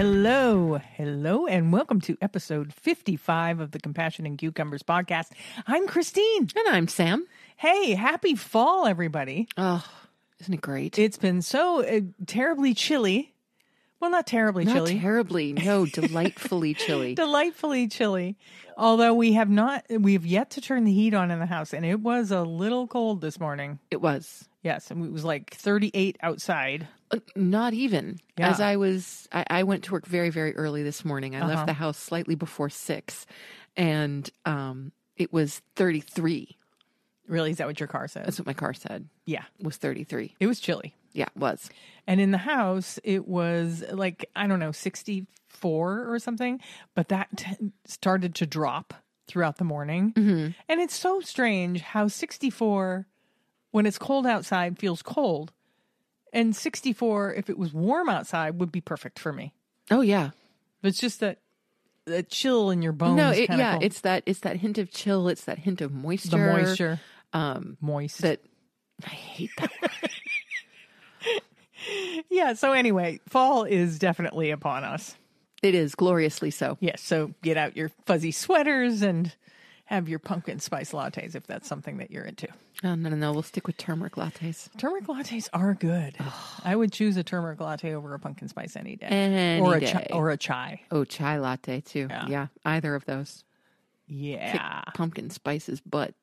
Hello, and welcome to episode 55 of the Compassion and Cucumbers podcast. I'm Christine. And I'm Sam. Hey, happy fall, everybody. Oh, isn't it great? It's been so terribly chilly. Well, not terribly chilly. Not terribly. No, delightfully chilly. Delightfully chilly. Although we have yet to turn the heat on in the house, and it was a little cold this morning. It was. Yes, and it was like 38 outside. Not even. Yeah. As I went to work very, very early this morning. I left the house slightly before 6, and it was 33. Really? Is that what your car said? That's what my car said. Yeah. It was 33. It was chilly. Yeah, it was. And in the house, it was like, 64 or something. But that started to drop throughout the morning. Mm-hmm. And it's so strange how 64, when it's cold outside, feels cold. And 64, if it was warm outside, would be perfect for me. Oh, yeah. But it's just that chill in your bones. No, cool. it's that hint of chill. It's that hint of moisture. The moisture. Moist. That I hate that word. Yeah, so anyway, fall is definitely upon us. It is gloriously so. Yes, so get out your fuzzy sweaters and have your pumpkin spice lattes if that's something that you're into. Oh, no. We'll stick with turmeric lattes. Turmeric lattes are good. I would choose a turmeric latte over a pumpkin spice any day. Any day. Or a chai. Oh, chai latte too. Yeah, either of those. Yeah. Kick pumpkin spice's butt.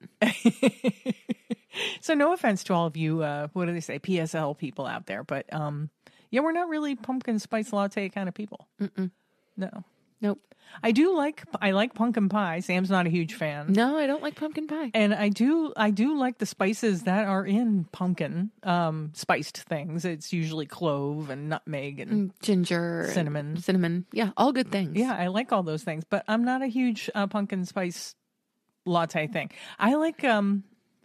So no offense to all of you, what do they say, PSL people out there, but yeah, we're not really pumpkin spice latte kind of people. Mm-mm. No. Nope. I like pumpkin pie. Sam's not a huge fan. No, I don't like pumpkin pie. And I do like the spices that are in pumpkin, spiced things. It's usually clove and nutmeg and ginger, cinnamon. Yeah, all good things. Yeah, I like all those things, but I'm not a huge pumpkin spice latte thing. I like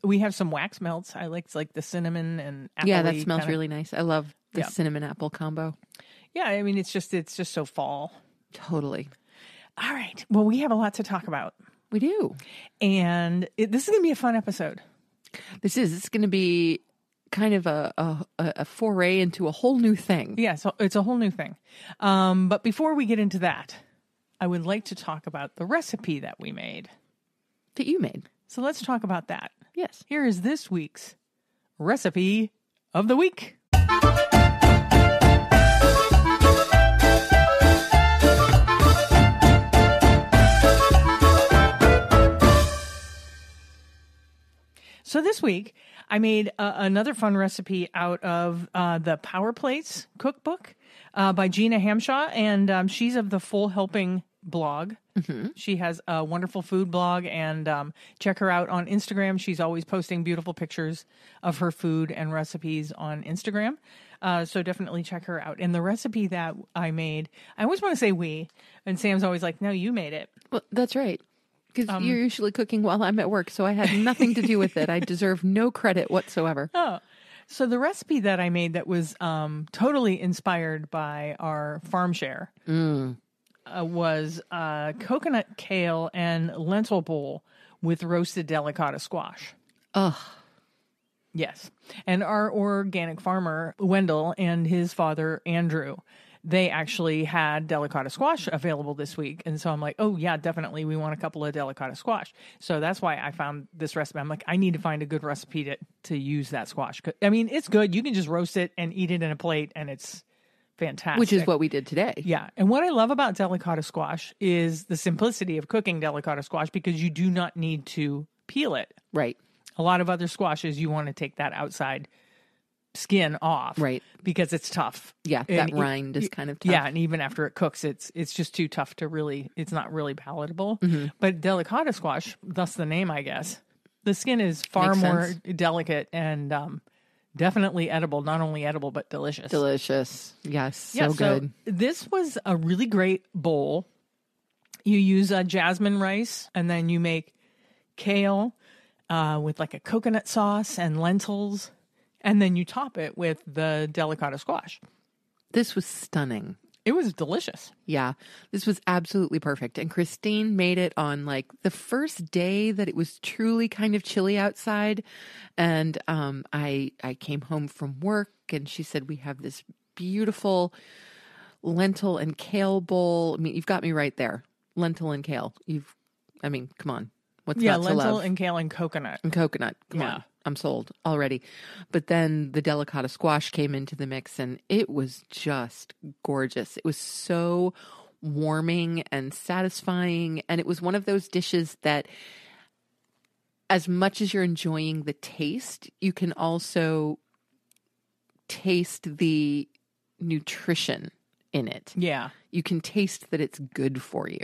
we have some wax melts. I like the cinnamon and apple. Yeah, that smells really nice. I love the cinnamon apple combo. Yeah, I mean it's just so fall. Totally. All right. Well, we have a lot to talk about. We do. And this is going to be a fun episode. It's going to be kind of a foray into a whole new thing. Yeah, so it's a whole new thing. But before we get into that, I would like to talk about the recipe that we made. That you made. So let's talk about that. Yes. Here is this week's recipe of the week. So this week, I made another fun recipe out of the Power Plates cookbook by Gena Hamshaw, and she's of the Full Helping blog. Mm-hmm. She has a wonderful food blog, and check her out on Instagram. She's always posting beautiful pictures of her food and recipes on Instagram. So definitely check her out. And the recipe that I made, I always want to say we, and Sam's always like, no, you made it. Well, that's right. Because you're usually cooking while I'm at work, so I had nothing to do with it. I deserve no credit whatsoever. Oh, so the recipe that I made that was totally inspired by our farm share was coconut kale and lentil bowl with roasted delicata squash. Ugh. Yes. And our organic farmer, Wendell, and his father, Andrew, they actually had delicata squash available this week. And so I'm like, oh, yeah, definitely. We want a couple of delicata squash. So that's why I found this recipe. I'm like, I need to find a good recipe to use that squash. I mean, it's good. You can just roast it and eat it in a plate, and it's fantastic. Which is what we did today. Yeah. And what I love about delicata squash is the simplicity of cooking delicata squash, because you do not need to peel it. Right. A lot of other squashes, you want to take that outside skin off, right? Because it's tough. Yeah, that rind is kind of tough. Yeah, and even after it cooks, it's just too tough to really. It's not really palatable. Mm-hmm. But delicata squash, thus the name, I guess. The skin is far more delicate and definitely edible. Not only edible, but delicious. Delicious, yes, so good. So this was a really great bowl. You use jasmine rice, and then you make kale with like a coconut sauce and lentils. And then you top it with the delicata squash. This was stunning. It was delicious. Yeah, this was absolutely perfect. And Christine made it on like the first day that it was truly kind of chilly outside. And I came home from work, and she said, we have this beautiful lentil and kale bowl. I mean, you've got me right there. Lentil and kale. Come on. What's not to love? Lentil and kale and coconut. And coconut. Come on. I'm sold already. But then the delicata squash came into the mix, and it was just gorgeous. It was so warming and satisfying. And it was one of those dishes that, as much as you're enjoying the taste, you can also taste the nutrition in it. Yeah. You can taste that it's good for you.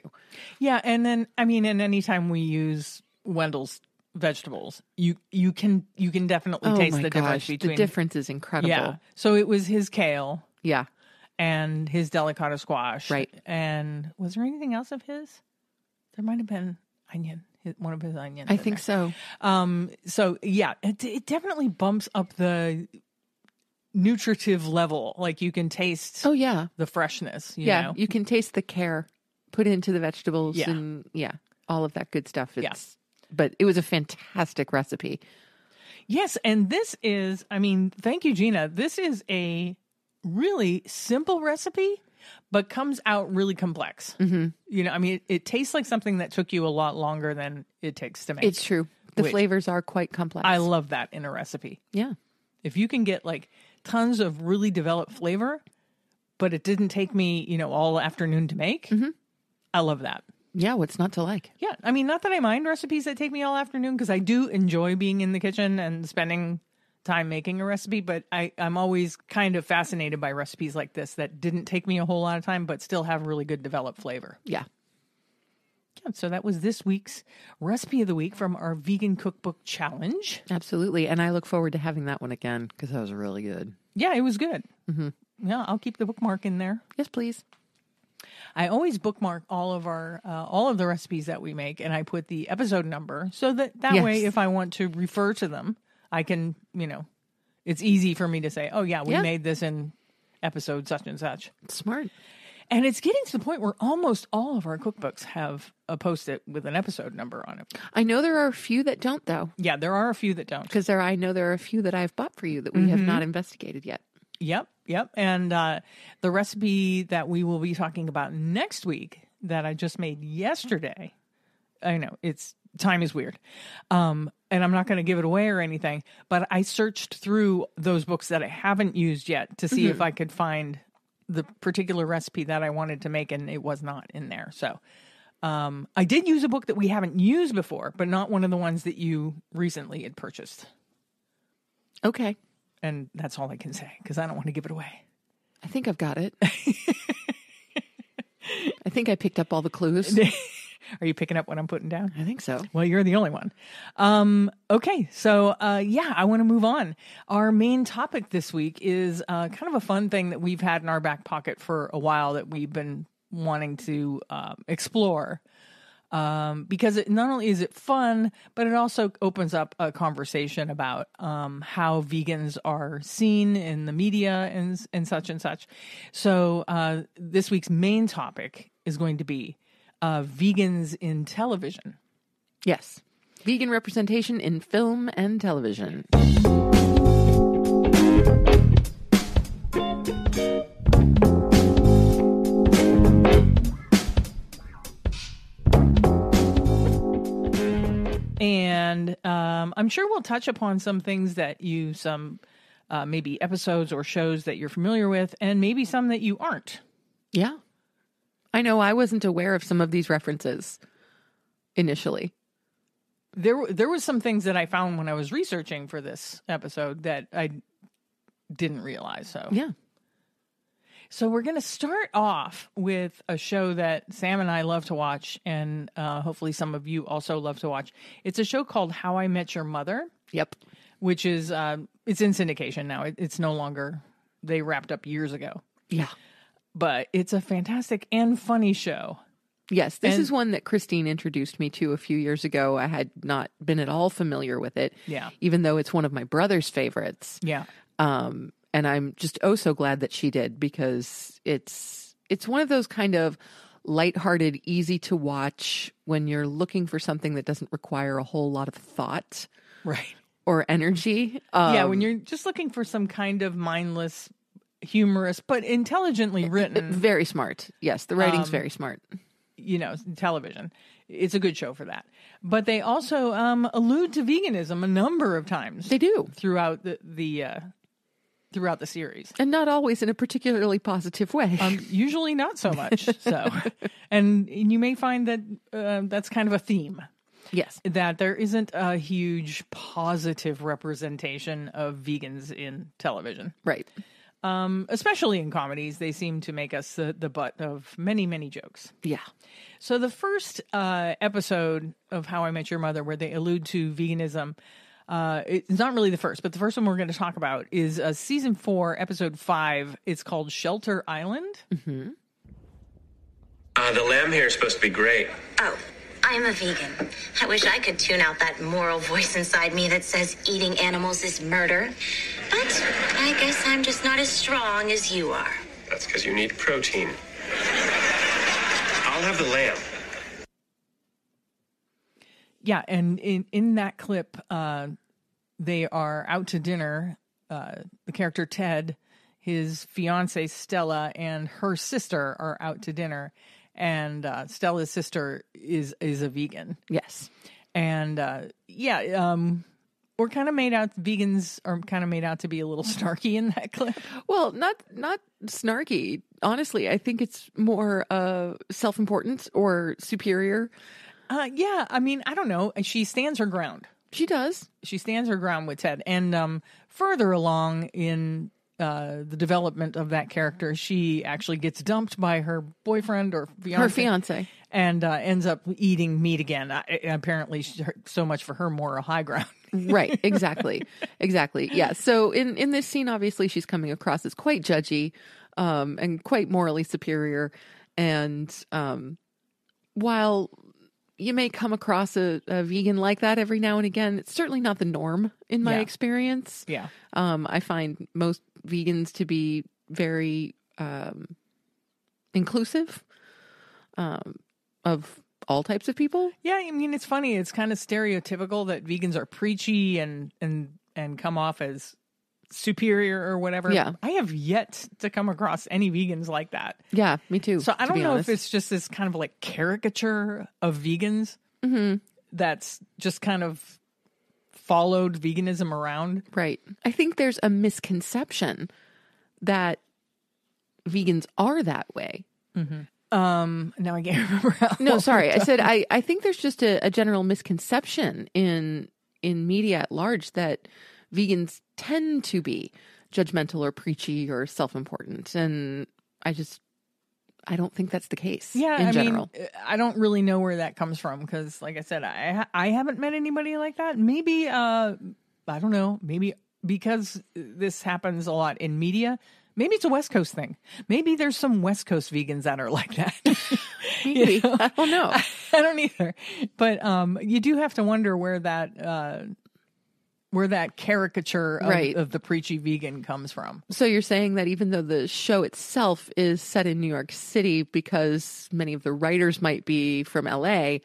Yeah. And then, and anytime we use Wendell's vegetables, you can definitely taste the difference between. The difference is incredible. Yeah. So it was his kale. Yeah. And his delicata squash. Right. And was there anything else of his? There might have been onion. One of his onions. I think so. So yeah, it definitely bumps up the nutritive level. Like you can taste. Oh yeah, the freshness. You know? You can taste the care put into the vegetables and all of that good stuff. But it was a fantastic recipe. Yes, and this is. Thank you, Gena. This is a really simple recipe, but comes out really complex. Mm-hmm. It tastes like something that took you a lot longer than it takes to make. It's true. The flavors are quite complex. I love that in a recipe. Yeah. If you can get like tons of really developed flavor, but it didn't take me, all afternoon to make, I love that. Yeah, what's not to like? Yeah. Not that I mind recipes that take me all afternoon, because I do enjoy being in the kitchen and spending time making a recipe, but I'm always kind of fascinated by recipes like this that didn't take me a whole lot of time, but still have really good developed flavor. Yeah. So that was this week's recipe of the week from our Vegan Cookbook Challenge. Absolutely. And I look forward to having that one again, because that was really good. Yeah, it was good. Mm-hmm. Yeah, I'll keep the bookmark in there. Yes, please. I always bookmark all of the recipes that we make, and I put the episode number so that way, if I want to refer to them, I can, it's easy for me to say, oh yeah, we made this in episode such and such. Smart. And it's getting to the point where almost all of our cookbooks have a post-it with an episode number on it. I know there are a few that don't, though. Yeah, there are a few that don't. Because I know there are a few that I've bought for you that we have not investigated yet. Yep. And the recipe that we will be talking about next week that I just made yesterday, I know, time is weird. And I'm not going to give it away or anything, but I searched through those books that I haven't used yet to see if I could find the particular recipe that I wanted to make, and it was not in there. So I did use a book that we haven't used before, but not one of the ones that you recently had purchased. Okay. And that's all I can say, because I don't want to give it away. I think I've got it. I think I picked up all the clues. Are you picking up what I'm putting down? I think so. Well, you're the only one. Okay, so I want to move on. Our main topic this week is kind of a fun thing that we've had in our back pocket for a while that we've been wanting to explore. Because not only is it fun, but it also opens up a conversation about how vegans are seen in the media and such and such. So this week's main topic is going to be vegans in television. Yes. Vegan representation in film and television. And I'm sure we'll touch upon some things that maybe episodes or shows that you're familiar with, and maybe some that you aren't. Yeah. I know I wasn't aware of some of these references initially. There was some things that I found when I was researching for this episode that I didn't realize. So yeah. So we're going to start off with a show that Sam and I love to watch, and hopefully some of you also love to watch. It's a show called How I Met Your Mother. Yep. Which is, it's in syndication now. It's no longer, they wrapped up years ago. Yeah. But it's a fantastic and funny show. Yes, this is one that Christine introduced me to a few years ago. I had not been at all familiar with it. Yeah. Even though it's one of my brother's favorites. Yeah. And I'm just so glad that she did, because it's one of those kind of lighthearted, easy to watch when you're looking for something that doesn't require a whole lot of thought. Right. Or energy. Yeah, when you're just looking for some kind of mindless humorous, but intelligently written. Very smart. Yes, the writing's very smart. Television. It's a good show for that. But they also allude to veganism a number of times. They do. Throughout throughout the series. And not always in a particularly positive way. Usually not so much. So, and you may find that that's kind of a theme. Yes. That there isn't a huge positive representation of vegans in television. Right. Especially in comedies, they seem to make us the butt of many, many jokes. Yeah. So the first episode of How I Met Your Mother, where they allude to veganism, it's not really the first, but the first one we're going to talk about is season 4, episode 5. It's called Shelter Island. Mm-hmm. The lamb here is supposed to be great. Oh, I'm a vegan. I wish I could tune out that moral voice inside me that says eating animals is murder. But I guess I'm just not as strong as you are. That's because you need protein. I'll have the lamb. Yeah, and in that clip, they are out to dinner. The character Ted, his fiancée Stella, and her sister are out to dinner. And Stella's sister is a vegan. Yes. And we're kind of made out, vegans are kind of made out to be a little snarky in that clip. Well, not snarky. Honestly, I think it's more self-important or superior. Yeah, I mean, I don't know. She stands her ground. She does. She stands her ground with Ted. And further along in the development of that character, she actually gets dumped by her boyfriend or fiance. Her fiance. And ends up eating meat again. Apparently, so much for her moral high ground. Right, exactly. Exactly. Yeah. So in this scene, obviously, she's coming across as quite judgy and quite morally superior. And while you may come across a vegan like that every now and again, it's certainly not the norm in my experience. Yeah. I find most vegans to be very inclusive of all types of people. Yeah, I mean, it's funny. It's kind of stereotypical that vegans are preachy and come off as superior or whatever. Yeah. I have yet to come across any vegans like that. Yeah, me too. So I don't know if it's just this kind of like caricature of vegans that's just kind of followed veganism around. Right. I think there's a misconception that vegans are that way. Mm-hmm. Now I can't remember how. No, sorry. I said I think there's just a general misconception in media at large that vegans tend to be judgmental or preachy or self-important, and I don't think that's the case. Yeah, in general. mean, I don't really know where that comes from because, like I said, I haven't met anybody like that. Maybe I don't know. Maybe because this happens a lot in media. Maybe it's a West Coast thing. Maybe there's some West Coast vegans that are like that. Maybe. I don't know. I don't either. But you do have to wonder where that caricature of the preachy vegan comes from. So you're saying that even though the show itself is set in New York City, because many of the writers might be from LA.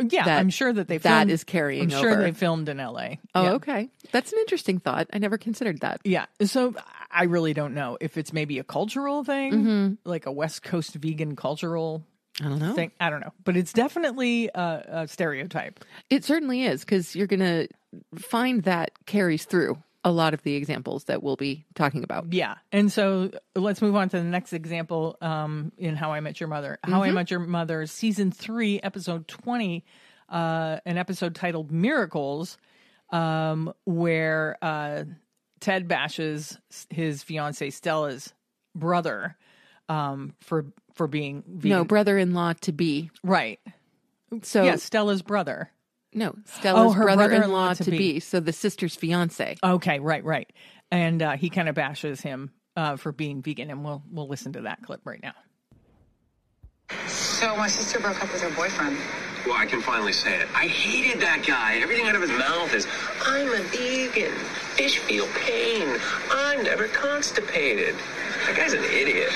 Yeah, I'm sure that that is carrying over. I'm sure they filmed in LA. Oh, yeah. Okay. That's an interesting thought. I never considered that. Yeah. So I really don't know if it's maybe a cultural thing, like a West Coast vegan cultural I don't know. thing. I don't know. But it's definitely a stereotype. It certainly is, because you're going to find that carries through a lot of the examples that we'll be talking about. Yeah. And so let's move on to the next example in How I Met Your Mother. How I Met Your Mother, season 3, episode 20, an episode titled Miracles, where Ted bashes his fiancée Stella's brother for being vegan. No, brother-in-law to be. Right. So yeah, Stella's brother. No, Stella's her brother-in-law to be. So the sister's fiance. Okay, right. And he kind of bashes him for being vegan, and we'll listen to that clip right now. So my sister broke up with her boyfriend. Well, I can finally say it. I hated that guy. Everything out of his mouth is, I'm a vegan. Fish feel pain. I'm never constipated. That guy's an idiot.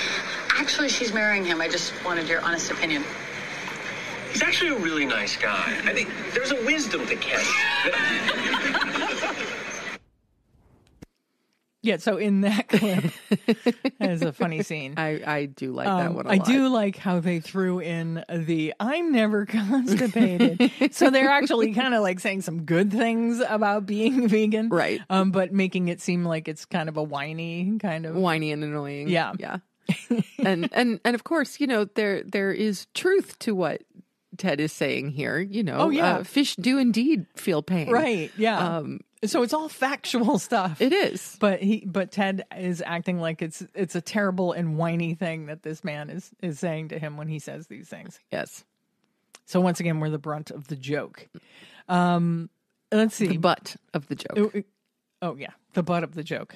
Actually, she's marrying him. I just wanted your honest opinion. He's actually a really nice guy. I think there's a wisdom to Ken. Yeah, so in that clip, that is a funny scene. I do like that one a I lot. do like how they threw in the I'm never constipated. So they're actually kind of like saying some good things about being vegan. Right. But making it seem like it's kind of a whiny kind of. Whiny and annoying. Yeah. Yeah. and of course, there is truth to what Ted is saying here. Oh, yeah. Fish do indeed feel pain. Right. Yeah. So it's all factual stuff. It is. But Ted is acting like it's a terrible and whiny thing that this man is saying to him when he says these things. Yes. So once again, we're the brunt of the joke. Let's see. The butt of the joke. Oh yeah, the butt of the joke.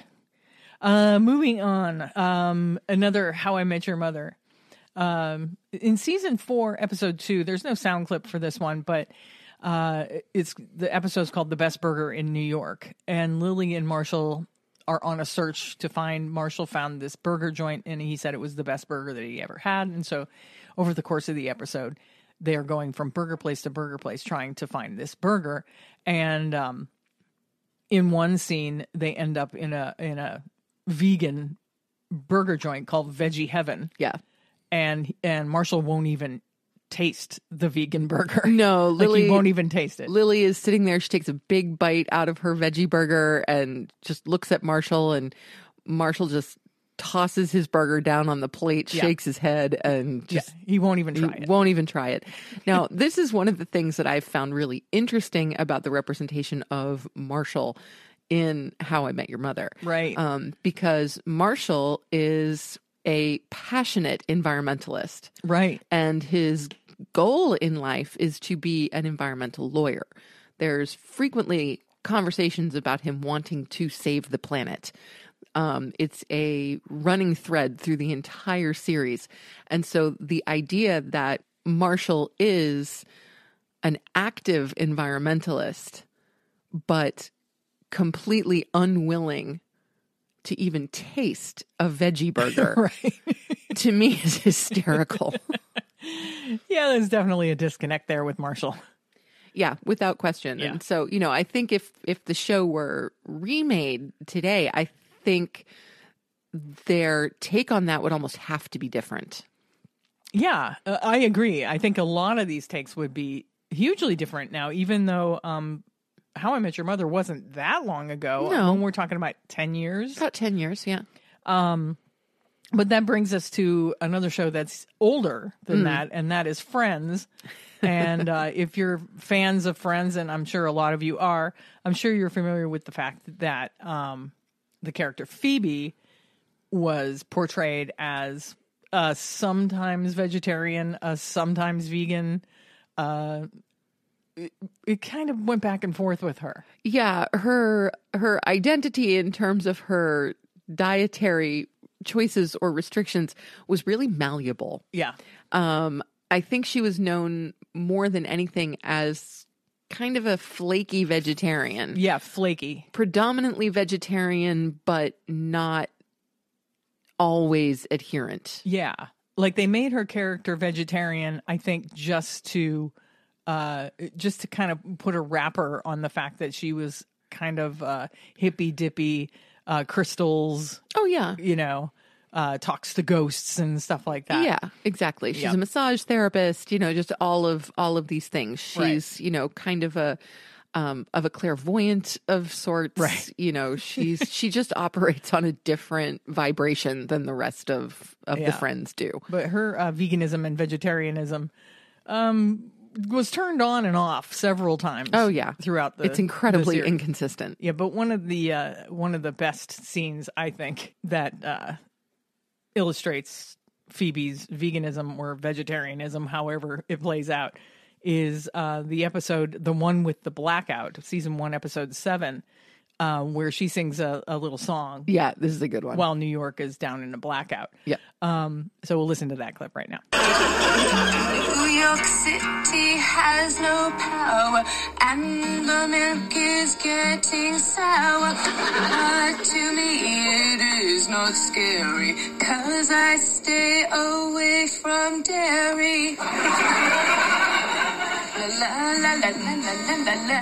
Moving on. Another How I Met Your Mother. In season 4, episode 2, there's no sound clip for this one, but it's the episode's called The Best Burger in New York. And Lily and Marshall are on a search to find. Marshall found this burger joint and he said it was the best burger that he ever had. And so over the course of the episode, they are going from burger place to burger place trying to find this burger. And in one scene, they end up in a vegan burger joint called Veggie Heaven. Yeah. And Marshall won't even taste the vegan burger. No, Lily he won't even taste it. Lily is sitting there. She takes a big bite out of her veggie burger and just looks at Marshall, and Marshall just tosses his burger down on the plate, shakes his head, and just he won't even try it. Won't even try it. Now, this is one of the things that I've found really interesting about the representation of Marshall in How I Met Your Mother. Right. Because Marshall is a passionate environmentalist. Right. And his goal in life is to be an environmental lawyer. There's frequently conversations about him wanting to save the planet. It's a running thread through the entire series. And so the idea that Marshall is an active environmentalist, but completely unwilling to even taste a veggie burger, right, to me is hysterical. Yeah, there's definitely a disconnect there with Marshall. Yeah, without question. Yeah. And so, I think if the show were remade today, I think their take on that would almost have to be different. Yeah, I agree. I think a lot of these takes would be hugely different now, even though How I Met Your Mother wasn't that long ago. No. We're talking about 10 years. About 10 years, yeah. But that brings us to another show that's older than that, and that is Friends. And if you're fans of Friends, and I'm sure a lot of you are, I'm sure you're familiar with the fact that the character Phoebe was portrayed as sometimes vegetarian, sometimes vegan. It kind of went back and forth with her. Yeah, her identity in terms of her dietary choices or restrictions was really malleable. Yeah. I think she was known more than anything as kind of a flaky vegetarian. Yeah, flaky. Predominantly vegetarian, but not always adherent. Yeah. Like they made her character vegetarian, I think, just to kind of put a wrapper on the fact that she was kind of hippy dippy, crystals. Oh yeah, talks to ghosts and stuff like that. Yeah, exactly. She's a massage therapist. Just all of these things. She's kind of a clairvoyant of sorts. Right. She just operates on a different vibration than the rest of the Friends do. But her veganism and vegetarianism was turned on and off several times. Oh yeah, throughout it's incredibly inconsistent. Yeah, but one of the best scenes I think that illustrates Phoebe's veganism or vegetarianism, however it plays out, is the episode, the one with the blackout, season 1, episode 7, where she sings a little song. Yeah, this is a good one. While New York is down in a blackout. Yeah. So we'll listen to that clip right now. New York City has no power, and the milk is getting sour. But to me it is not scary, 'cause I stay away from dairy. La la la la la la la la.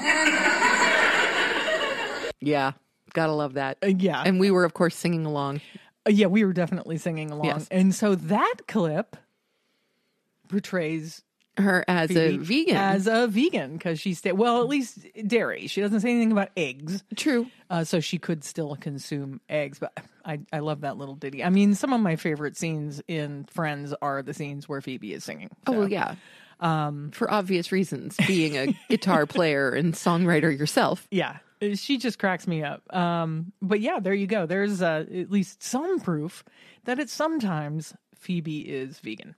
Yeah. Gotta love that. Yeah. And we were, of course, singing along. Yeah, we were definitely singing along. Yes. And so that clip portrays Her as Phoebe a vegan. As a vegan, because she's, well, at least dairy. She doesn't say anything about eggs. True. So she could still consume eggs. But I love that little ditty. I mean, some of my favorite scenes in Friends are the scenes where Phoebe is singing. Oh, So, well, yeah. For obvious reasons, being a guitar player and songwriter yourself. Yeah. She just cracks me up. But yeah, there you go. There's at least some proof that it's sometimes Phoebe is vegan.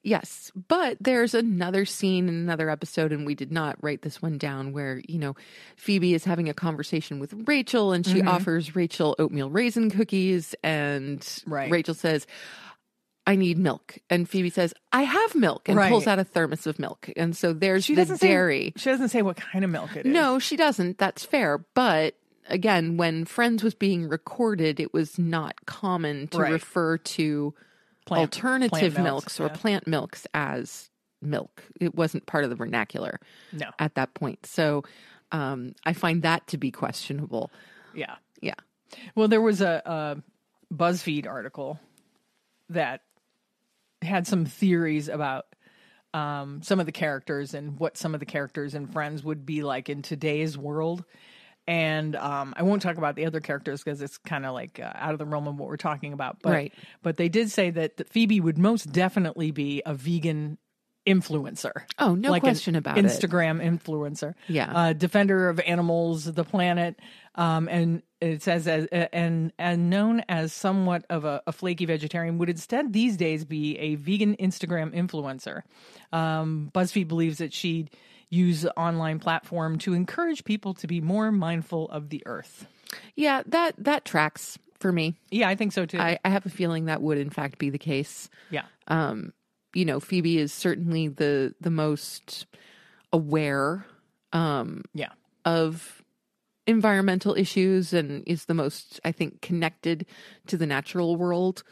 Yes, but there's another scene in another episode, and we did not write this one down, where, Phoebe is having a conversation with Rachel, and she offers Rachel oatmeal raisin cookies, and Rachel says, I need milk. And Phoebe says, I have milk, and pulls out a thermos of milk. And so there's the dairy. She doesn't say what kind of milk it is. No, she doesn't. That's fair. But again, when Friends was being recorded, it was not common to refer to alternative milks or plant milks as milk. It wasn't part of the vernacular at that point. So I find that to be questionable. Yeah. Yeah. Well, there was a BuzzFeed article that had some theories about some of the characters and what some of the characters in Friends would be like in today's world. And I won't talk about the other characters because it's kind of like out of the realm of what we're talking about. But they did say that Phoebe would most definitely be a vegan influencer. Oh, no question about it. Instagram influencer. Yeah. Defender of animals, the planet. And it says, and known as somewhat of a flaky vegetarian, would instead these days be a vegan Instagram influencer. BuzzFeed believes that she'd use the online platform to encourage people to be more mindful of the earth. Yeah, that tracks for me. Yeah, I think so too. I have a feeling that would in fact be the case. Yeah. Phoebe is certainly the most aware of environmental issues, and is the most, I think, connected to the natural world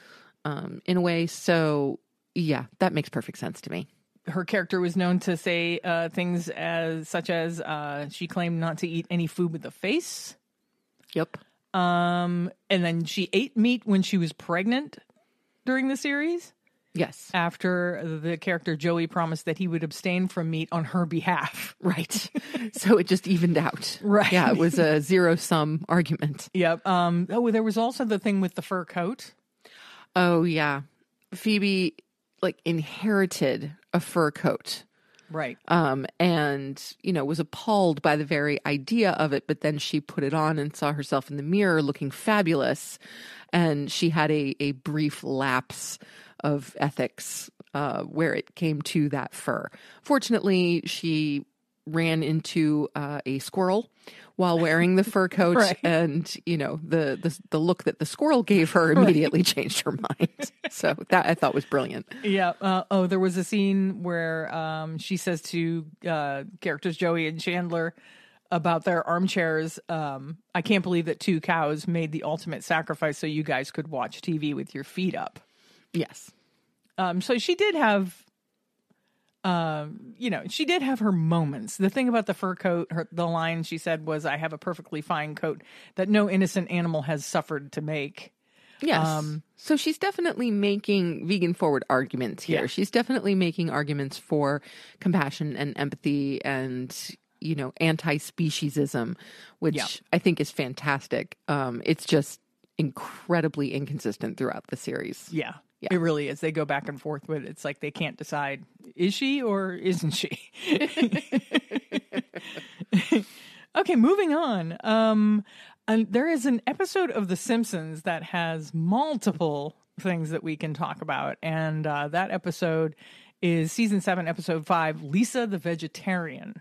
in a way. So yeah, that makes perfect sense to me. Her character was known to say things such as she claimed not to eat any food with a face. Yep. And then she ate meat when she was pregnant during the series. Yes. After the character Joey promised that he would abstain from meat on her behalf. Right. So it just evened out. Right. Yeah, it was a zero-sum argument. Yep. There was also the thing with the fur coat. Oh, yeah. Phoebe, inherited a fur coat. Right. And, was appalled by the very idea of it, but then she put it on and saw herself in the mirror looking fabulous. And she had a brief lapse of ethics where it came to that fur. Fortunately, she ran into a squirrel while wearing the fur coat, and the look that the squirrel gave her immediately changed her mind. So that I thought was brilliant. Yeah. There was a scene where she says to characters Joey and Chandler about their armchairs, I can't believe that 2 cows made the ultimate sacrifice so you guys could watch TV with your feet up. Yes. So she did have, she did have her moments. The thing about the fur coat, the line she said was, I have a perfectly fine coat that no innocent animal has suffered to make. Yes. So she's definitely making vegan forward arguments here. Yeah. She's definitely making arguments for compassion and empathy and, anti-speciesism, which I think is fantastic. It's just incredibly inconsistent throughout the series. Yeah. It really is. They go back and forth with it. It's like they can't decide, is she or isn't she? Okay, moving on. And there is an episode of The Simpsons that has multiple things that we can talk about. And that episode is season 7, episode 5, Lisa the Vegetarian.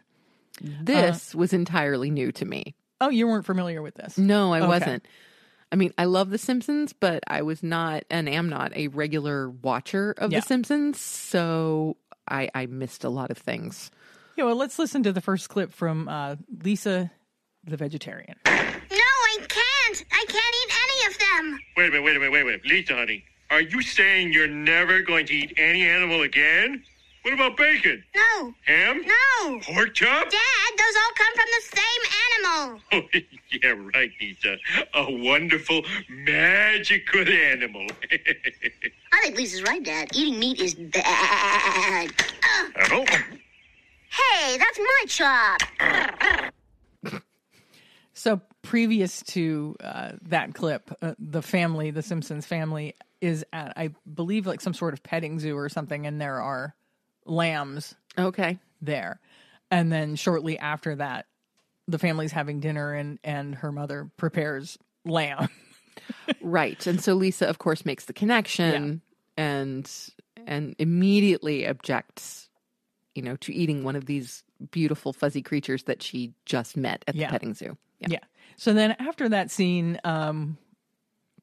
This was entirely new to me. Oh, you weren't familiar with this? No, I wasn't. I mean, I love The Simpsons, but I was not and am not a regular watcher of The Simpsons, so I missed a lot of things. Yeah, well, let's listen to the first clip from Lisa the Vegetarian. No, I can't. I can't eat any of them. Wait a minute. Lisa, honey, are you saying you're never going to eat any animal again? What about bacon? No. Ham? No. Pork chop? Dad, those all come from the same animal. Oh, yeah, right, Lisa. A wonderful, magical animal. I think Lisa's right, Dad. Eating meat is bad. Oh. Hey, that's my chop. So previous to that clip, the Simpsons family is at, I believe, like some sort of petting zoo or something, and there are lambs there. And then shortly after that, the family's having dinner and her mother prepares lamb. Right. And so Lisa, of course, makes the connection and immediately objects, to eating one of these beautiful fuzzy creatures that she just met at the petting zoo. Yeah. So then after that scene,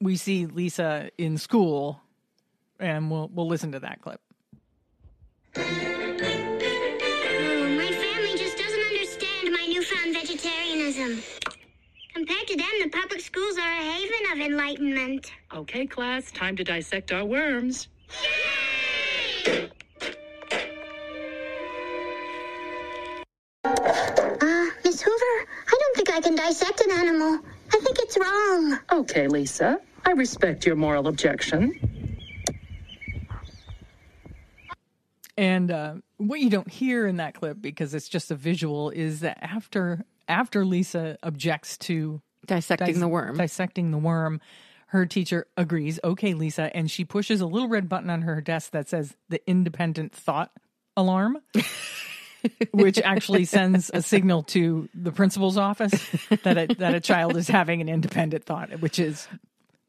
we see Lisa in school, and we'll listen to that clip. Oh, my family just doesn't understand my newfound vegetarianism. Compared to them, the public schools are a haven of enlightenment. Okay, class, time to dissect our worms. Yay! Miss Hoover, I don't think I can dissect an animal. I think it's wrong. Okay, Lisa, I respect your moral objection. And what you don't hear in that clip, because it's just a visual, is that after Lisa objects to dissecting the worm, her teacher agrees. Okay, Lisa, and she pushes a little red button on her desk that says the independent thought alarm. Which actually sends a signal to the principal's office that a child is having an independent thought, which is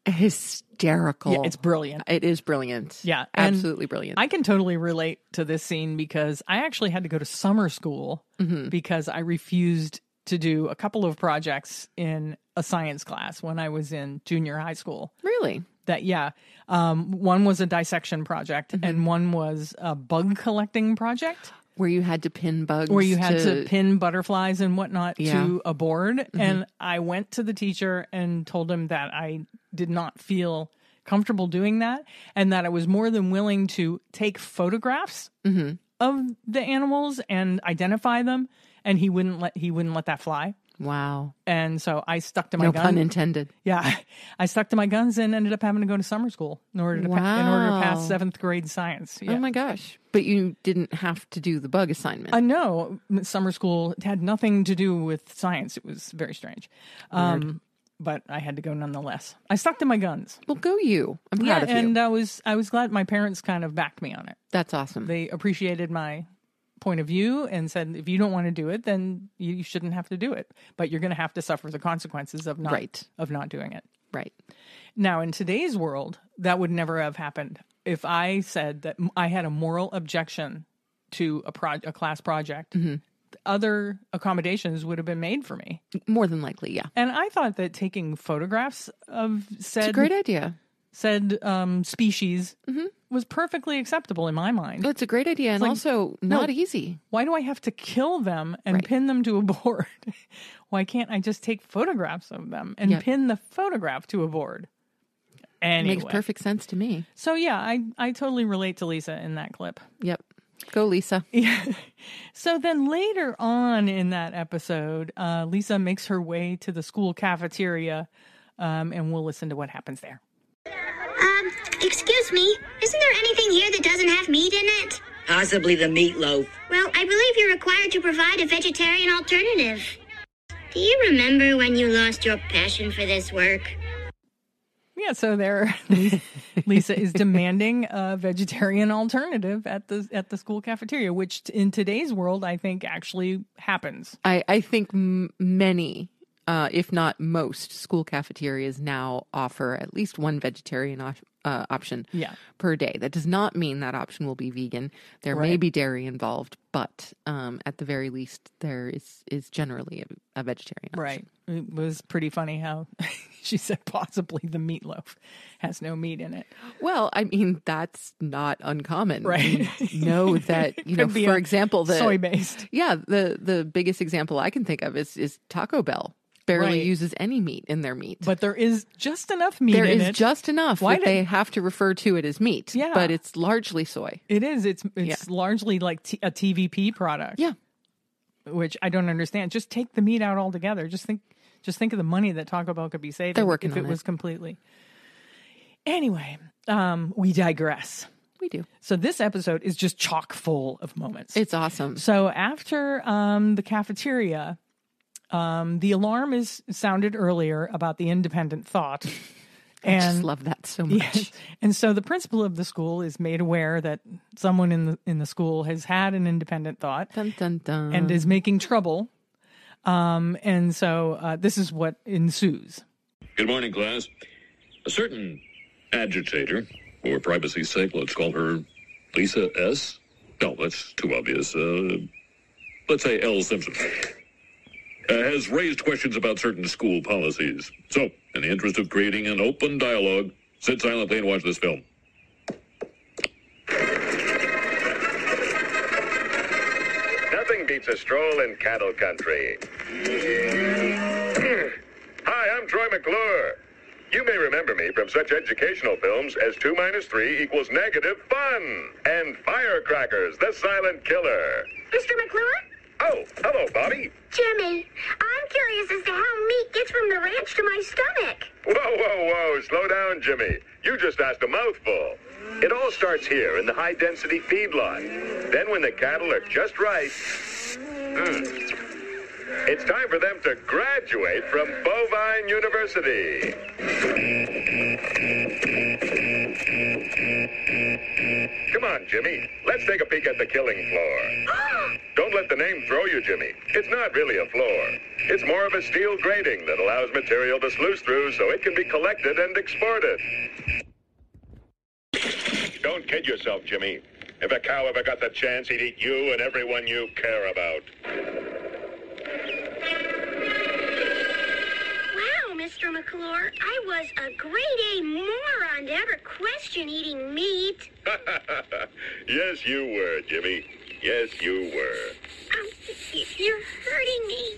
hysterical. Yeah, it's brilliant. It is brilliant. Yeah, absolutely brilliant. I can totally relate to this scene because I actually had to go to summer school because I refused to do a couple of projects in a science class when I was in junior high school. Really? One was a dissection project and one was a bug collecting project. Where you had to pin bugs. Where you had to pin butterflies and whatnot to a board. And I went to the teacher and told him that I did not feel comfortable doing that and that I was more than willing to take photographs of the animals and identify them. And he wouldn't let that fly. Wow. And so I stuck to my guns. No pun intended. Yeah. I stuck to my guns and ended up having to go to summer school in order to pass 7th grade science. Yeah. Oh my gosh. But you didn't have to do the bug assignment. No. Summer school had nothing to do with science. It was very strange. But I had to go nonetheless. I stuck to my guns. Well, go you. I'm proud of you. And I was glad my parents kind of backed me on it. That's awesome. They appreciated my point of view and said, if you don't want to do it, then you shouldn't have to do it. But you're going to have to suffer the consequences of not doing it. Right. Now, in today's world, that would never have happened. If I said that I had a moral objection to a class project, other accommodations would have been made for me. More than likely, yeah. And I thought that taking photographs of it's a great idea. Said species was perfectly acceptable in my mind. It's a great idea and also not easy. Why do I have to kill them and pin them to a board? Why can't I just take photographs of them and pin the photograph to a board? Anyway. Makes perfect sense to me. So yeah, I totally relate to Lisa in that clip. Yep. Go, Lisa. Yeah. So then later on in that episode, Lisa makes her way to the school cafeteria, and we'll listen to what happens there. Excuse me, isn't there anything here that doesn't have meat in it? Possibly the meatloaf. Well, I believe you're required to provide a vegetarian alternative. Do you remember when you lost your passion for this work? Yeah, so there, Lisa is demanding a vegetarian alternative at the school cafeteria, which in today's world, I think actually happens. I think many, if not most, school cafeterias now offer at least one vegetarian option per day. That does not mean that option will be vegan. There may be dairy involved, but at the very least, there is generally a vegetarian option. Right. It was pretty funny how she said possibly the meatloaf has no meat in it. Well, I mean, that's not uncommon. Right. Know that, for example, soy-based. Yeah, the biggest example I can think of is Taco Bell. barely uses any meat in their meat. But there is just enough meat in it. There is just enough that they have to refer to it as meat. Yeah. But it's largely soy. It is. It's largely like a TVP product. Yeah. Which I don't understand. Just take the meat out altogether. Just think of the money that Taco Bell could be saving. They're working if on it was completely. Anyway, we digress. We do. So this episode is just chock full of moments. It's awesome. So after the cafeteria, the alarm is sounded earlier about the independent thought. I just love that so much. Yes. And so the principal of the school is made aware that someone in the school has had an independent thought dun, dun, dun. and is making trouble. And so this is what ensues. Good morning, class. A certain agitator, for privacy's sake, let's call her Lisa S. No, that's too obvious. Let's say L. Simpson. Has raised questions about certain school policies. So, in the interest of creating an open dialogue, sit silently and watch this film. Nothing beats a stroll in cattle country. Hi, I'm Troy McClure. You may remember me from such educational films as 2 minus 3 equals negative fun and Firecrackers, the Silent Killer. Mr. McClure? Oh, hello, Bobby. Jimmy, I'm curious as to how meat gets from the ranch to my stomach. Whoa. Slow down, Jimmy. You just asked a mouthful. It all starts here in the high-density feedlot. Then when the cattle are just right, it's time for them to graduate from Bovine University. Come on, Jimmy. Let's take a peek at the killing floor. Don't let the name throw you, Jimmy. It's not really a floor. It's more of a steel grating that allows material to sluice through so it can be collected and exported. Don't kid yourself, Jimmy. If a cow ever got the chance, he'd eat you and everyone you care about. Wow, Mr. McClure, I was a grade A moron to ever question eating meat. Yes, you were, Jimmy. Yes, you were. You're hurting me.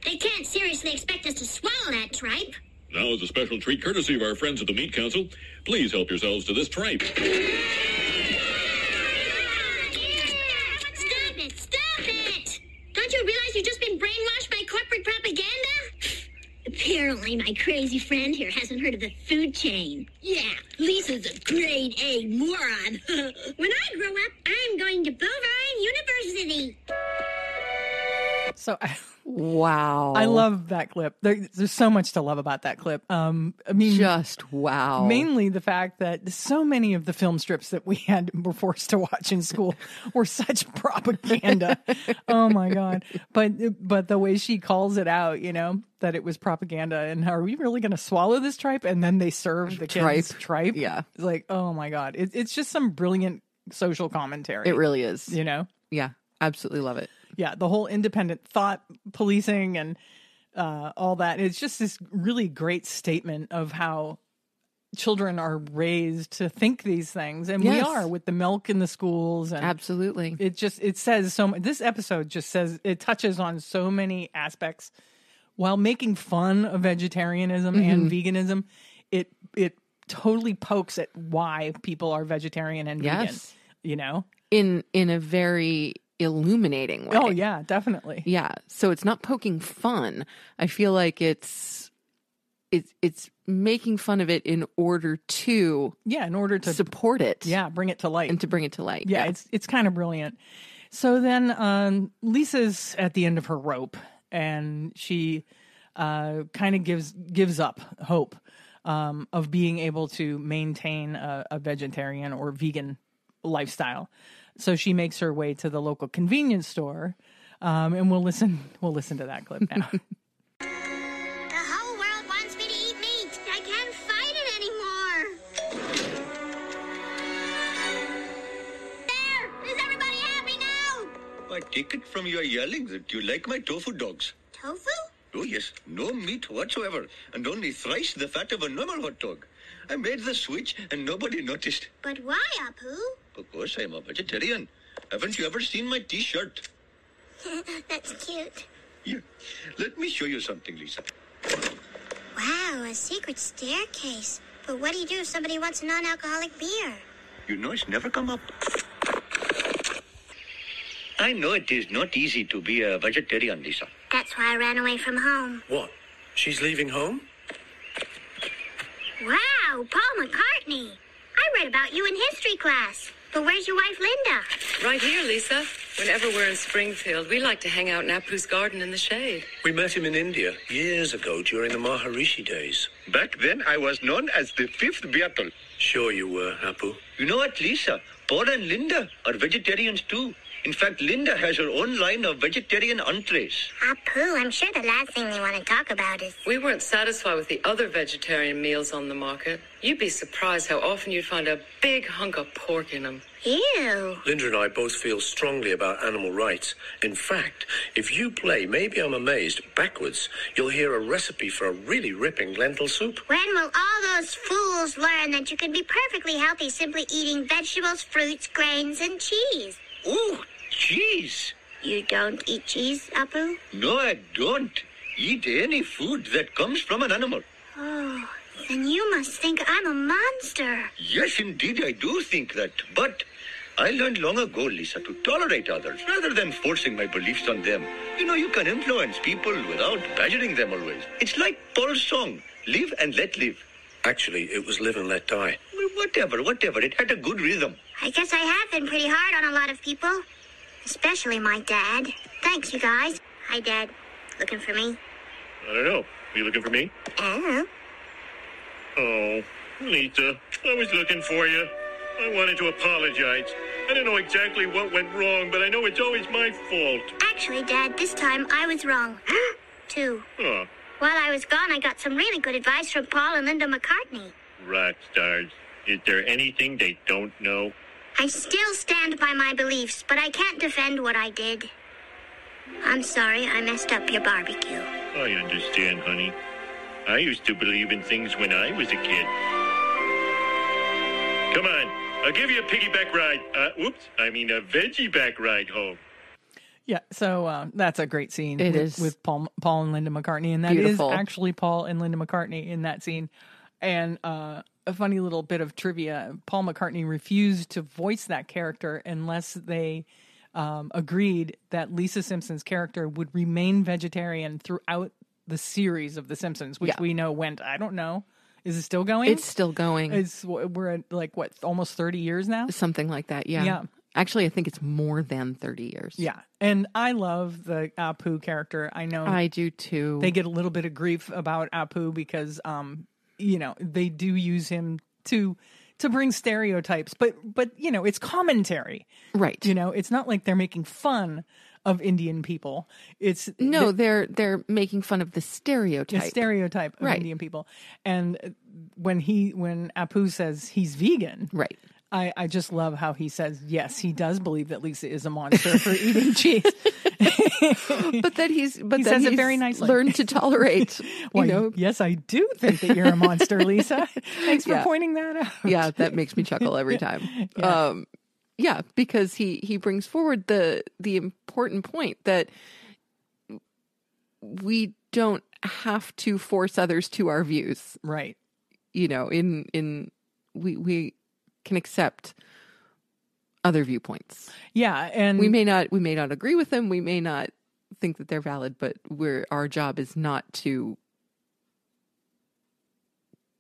They can't seriously expect us to swallow that tripe. Now, as a special treat courtesy of our friends at the Meat Council, please help yourselves to this tripe. Stop it! Don't you realize you've just been brainwashed by corporate propaganda? Apparently my crazy friend here hasn't heard of the food chain. Yeah, Lisa's a grade A moron. When I grow up, I'm going to Bovine University. So, wow. I love that clip. There's so much to love about that clip. I mean, just wow. Mainly the fact that so many of the film strips that we were forced to watch in school were such propaganda. Oh my God. But the way she calls it out, that it was propaganda, and are we really going to swallow this tripe? And then they serve the kids tripe. Yeah. It's like, oh my God. It's just some brilliant social commentary. It really is. Yeah. Absolutely love it. Yeah, the whole independent thought policing and all that. It's just this really great statement of how children are raised to think these things. And we are with the milk in the schools. And absolutely. It says so much. This episode just says it touches on so many aspects while making fun of vegetarianism and veganism. It totally pokes at why people are vegetarian and vegan, in a very illuminating way. Oh yeah, definitely. Yeah. So it's not poking fun. I feel like it's making fun of it in order to support it. Yeah, bring it to light. And to bring it to light. Yeah. It's kind of brilliant. So then Lisa's at the end of her rope, and she kind of gives up hope of being able to maintain a vegetarian or vegan lifestyle. So she makes her way to the local convenience store, and we'll listen to that clip now. The whole world wants me to eat meat. I can't fight it anymore. There! Is everybody happy now? I take it from your yelling that you like my tofu dogs. Tofu? Oh, yes. No meat whatsoever, and only thrice the fat of a normal hot dog. I made the switch, and nobody noticed. But why, Apu? Because I'm a vegetarian. Haven't you ever seen my T-shirt? That's cute. Yeah. Let me show you something, Lisa. Wow, a secret staircase. But what do you do if somebody wants a non-alcoholic beer? You know it's never come up. I know it is not easy to be a vegetarian, Lisa. That's why I ran away from home. What? She's leaving home? Wow, Paul McCartney. I read about you in history class. But where's your wife, Linda? Right here, Lisa. Whenever we're in Springfield, we like to hang out in Apu's garden in the shade. We met him in India years ago during the Maharishi days. Back then, I was known as the fifth Beatle. Sure you were, Apu. You know what, Lisa? Paul and Linda are vegetarians too. In fact, Linda has her own line of vegetarian entrees. Apu, I'm sure the last thing they want to talk about is... We weren't satisfied with the other vegetarian meals on the market. You'd be surprised how often you'd find a big hunk of pork in them. Ew. Linda and I both feel strongly about animal rights. In fact, if you play Maybe I'm Amazed backwards, you'll hear a recipe for a really ripping lentil soup. When will all those fools learn that you can be perfectly healthy simply eating vegetables, fruits, grains, and cheese? Ooh, cheese. You don't eat cheese, Apu? No, I don't eat any food that comes from an animal. Oh, then you must think I'm a monster. Yes, indeed, I do think that. But I learned long ago, Lisa, to tolerate others rather than forcing my beliefs on them. You know, you can influence people without badgering them always. It's like Paul's song, live and let live. Actually, it was live and let die. Well, whatever. It had a good rhythm. I guess I have been pretty hard on a lot of people. Especially my dad. Thanks, you guys. Hi, Dad. Looking for me? I don't know. Are you looking for me? Oh, Lisa, I was looking for you. I wanted to apologize. I don't know exactly what went wrong, but I know it's always my fault. Actually, Dad, this time I was wrong. Too. Huh. While I was gone, I got some really good advice from Paul and Linda McCartney. Rock stars. Is there anything they don't know? I still stand by my beliefs, but I can't defend what I did. I'm sorry I messed up your barbecue. I understand, honey. I used to believe in things when I was a kid. Come on, I'll give you a piggyback ride. A veggie back ride home. Yeah, so that's a great scene. It is. With Paul and Linda McCartney, and that Beautiful. is actually Paul and Linda McCartney in that scene. And a funny little bit of trivia: Paul McCartney refused to voice that character unless they agreed that Lisa Simpson's character would remain vegetarian throughout the series of The Simpsons, which we know went. I don't know. Is it still going? It's still going. We're at almost 30 years now? Something like that, yeah. Yeah. Actually, I think it's more than 30 years. Yeah. And I love the Apu character. I know. I do too. They get a little bit of grief about Apu because, they do use him to bring stereotypes, but it's commentary. Right. It's not like they're making fun of Indian people. They're making fun of the stereotype. The stereotype of Indian people. And when Apu says he's vegan, right. I just love how he says, yes, he does believe that Lisa is a monster for eating cheese. but that he says it very nicely. Learned to tolerate. Yes, I do think that you're a monster, Lisa. Thanks for pointing that out. Yeah, that makes me chuckle every time. Yeah. Because he brings forward the important point that we don't have to force others to our views. Right. We can accept other viewpoints. Yeah, and we may not agree with them. We may not think that they're valid, but our job is not to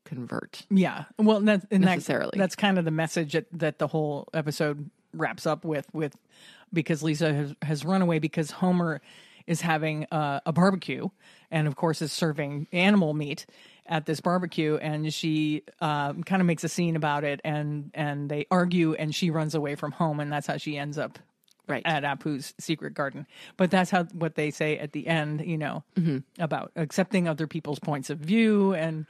convert. Yeah, well, necessarily. That's kind of the message that the whole episode wraps up with because Lisa has run away because Homer is having a barbecue and of course is serving animal meat at this barbecue, and she kind of makes a scene about it, and they argue, and she runs away from home, and that's how she ends up at Apu's secret garden. But that's what they say at the end, about accepting other people's points of view and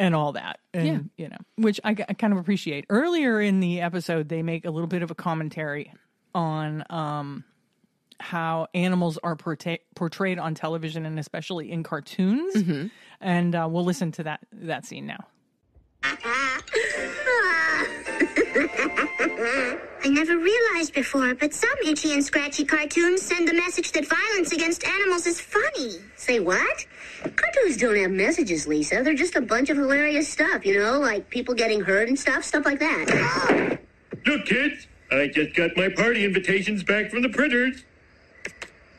all that, and which I kind of appreciate. Earlier in the episode, they make a little bit of a commentary on how animals are portrayed on television, and especially in cartoons. Mm-hmm. And we'll listen to that scene now. I never realized before, but some itchy and scratchy cartoons send the message that violence against animals is funny. Say what? Cartoons don't have messages, Lisa. They're just a bunch of hilarious stuff, like people getting hurt and stuff like that. Look, kids, I just got my party invitations back from the printers.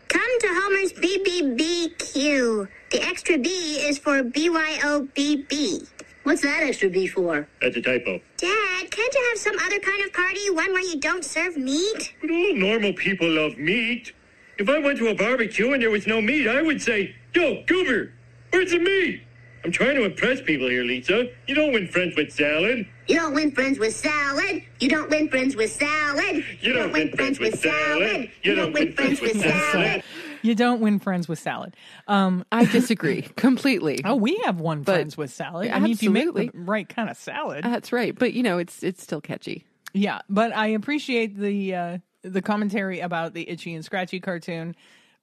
Come to Homer's BBBQ. The extra B is for BYOBB. What's that extra B for? That's a typo. Dad, can't you have some other kind of party, one where you don't serve meat? But all normal people love meat. If I went to a barbecue and there was no meat, I would say, "Yo, Goober, where's the meat?" I'm trying to impress people here, Lisa. You don't win friends with salad. You don't win friends with salad. You don't win friends with salad. You don't win friends with salad. You don't win friends with salad. You don't win friends with salad. I disagree completely. Oh, we have won friends with salad. Yeah, I mean, if you make absolutely. the right kind of salad. That's right. But, it's still catchy. Yeah, but I appreciate the commentary about the Itchy and Scratchy cartoon.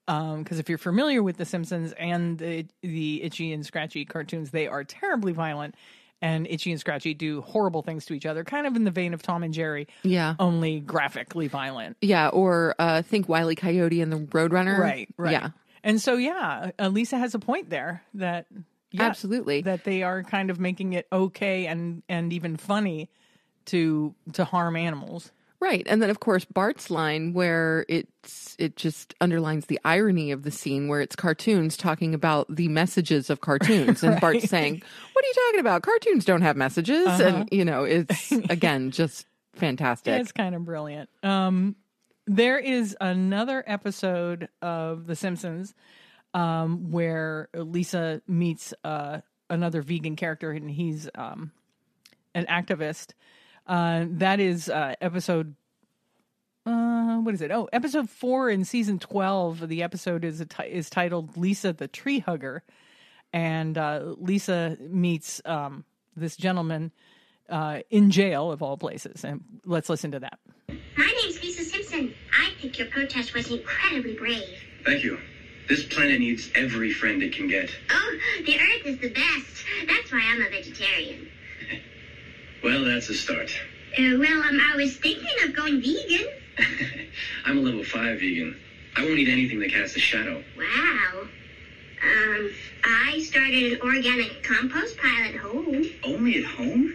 Because if you're familiar with The Simpsons and the Itchy and Scratchy cartoons, they are terribly violent. And Itchy and Scratchy do horrible things to each other, kind of in the vein of Tom and Jerry. Yeah. Only graphically violent. Yeah, or think Wile E. Coyote and the Roadrunner. Right. Yeah. And so, Lisa has a point there that... Yeah, absolutely. That they are kind of making it okay and even funny to harm animals. Right. And then, of course, Bart's line where it just underlines the irony of the scene where it's cartoons talking about the messages of cartoons. And Bart's saying, what are you talking about? Cartoons don't have messages. And, it's, again, just fantastic. It's kind of brilliant. There is another episode of The Simpsons where Lisa meets another vegan character, and he's an activist. That is episode, what is it? Oh, episode 4 in season 12. The episode is titled Lisa the Tree Hugger. And Lisa meets this gentleman in jail, of all places. And let's listen to that. My name's Lisa Simpson. I think your protest was incredibly brave. Thank you. This planet needs every friend it can get. Oh, the Earth is the best. That's why I'm a vegetarian. Well, that's a start. I was thinking of going vegan. I'm a level 5 vegan. I won't eat anything that casts a shadow. Wow. I started an organic compost pile at home. Only at home?